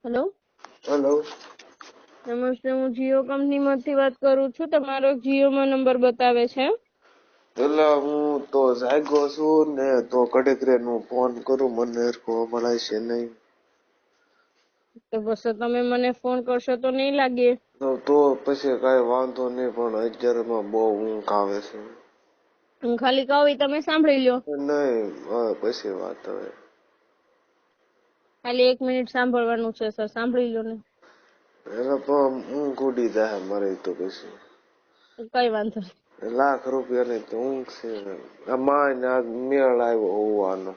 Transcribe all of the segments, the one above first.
Hello, hello. નમસ્તે. હું જીઓ કંપનીમાંથી વાત કરું છું. તમારો જીઓમાં નંબર બતાવે છે. એટલે હું તો જાગ્યો છું ને તો ઘડીક રહીને હું ફોન કરું, મને હરખો મળાય છે નહીં. તો બસ તમે મને ફોન કરશો તો નહીં લાગે. તો પછી કઈ વાંધો નહીં, પણ અત્યારમાં બહુ ઊંઘ આવે છે. હું ખાલી કહું તમે સાંભળી લો. નહીં, હવે પછી વાત હવે. ખાલી 1 મિનિટ સાંભળવાનું છે સર, સાંભળી લો ને. એટલે પણ ઊંઘ ઉડી જાય મારી તો પછી. કઈ વાંધો નહીં. ₹1,00,000 તો ઊંઘ છે. આમાં આજ મેળ આવ્યો હોવાનો.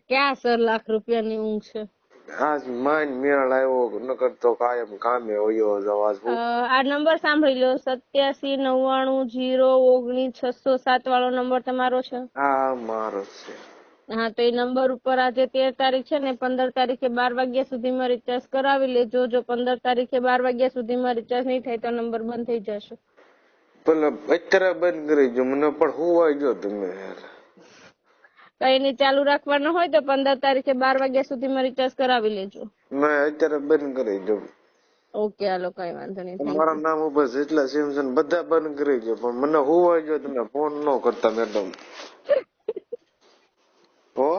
ક્યાં સર ₹1,00,000 ઊંઘ છે? આજ માઇન મેળ આવ્યો, નકર તો કાયમ કામે હોયો જવા. આ નંબર સાંભળી લો. 8799090607 વાળો નંબર તમારો છે? હા, મારો છે. હા, તો એ નંબર ઉપર આજે 13 તારીખ છે ને, 15 તારીખે 12 વાગ્યા સુધીમાં રિચાર્જ કરાવી લેજો. જો 15 તારીખે 12 વાગ્યા સુધીમાં રિચાર્જ નહીં થાય તો નંબર બંધ થઈ જશે. પેલા અત્યારે બંધ કરી દો, મને પણ હોવાય ગયો તમે યાર. કઈ નહીં, ચાલુ રાખવાનો હોય તો 15 તારીખે 12 વાગ્યા સુધીમાં રિચાર્જ કરાવી લેજો. મેં અત્યારે બંધ કરી દો. ઓકે, હાલો, કઈ વાંધો નહીં. તમારા નામ ઉપર જેટલા સિમ છે ને બધા બંધ કરી દો, પણ મને હોવાય ગયો તમે ફોન ન કરતા મેડમ. હો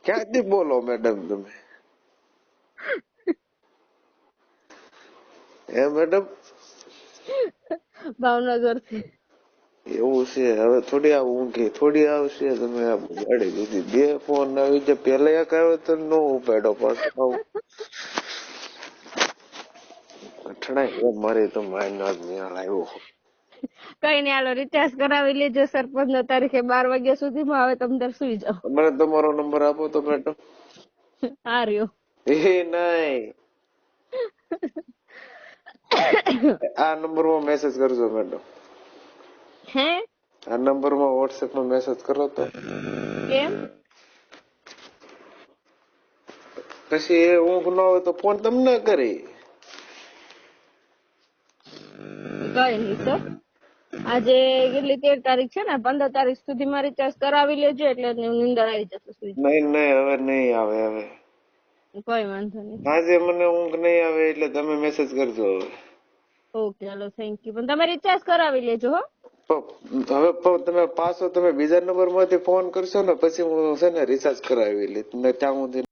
ક્યાંથી બોલો મેડમ તમે? હે મેડમ? ભાવનગર થી. એવું છે? હવે થોડી આ ઊંઘી થોડી આવશે. તમે આ ગાડી દીધી, 2 ફોન આવી જાય. પેલા એક આવ્યો તો નો ઉપાડ્યો, પાછો અઠણાઈ મારી તો માઇનસ મેળ આવ્યો. કઈ નહીં, હાલો રિચાર્જ કરાવી લેજો સર. 15 તારીખે 12 વાગ્યા સુધીમાં. હવે તમે અંદર સુઈ જાઓ. મને તમારો નંબર આપો તો મેડમ. આ રહ્યો. એ નહીં, આ નંબરમાં મેસેજ કરજો મેડમ. હે? આ નંબરમાં વોટ્સએપમાં મેસેજ કરો તો. કેમ? પછી એ ઊંઘ ન હોય તો ફોન તમને કરી. કઈ નહીં સર. આજે કેટલી 13 તારીખ છે ને, 15 તારીખ સુધીમાં રિચાર્જ કરાવી લેજો એટલે નીંદર આવી જશે. સુઈ જાઓ. નહીં નહીં, હવે નહીં આવે. હવે કઈ વાંધો નહીં. આજે મને ઊંઘ નહીં આવે એટલે તમે મેસેજ કરજો હવે. Okay, hello, thank you. પણ તમે રિચાર્જ કરાવી લેજો હો. હવે તમે પાછો તમે બીજા નંબર માંથી ફોન કરશો ને, પછી હું છે ને રિચાર્જ કરાવી લઈશ. ત્યાં સુધી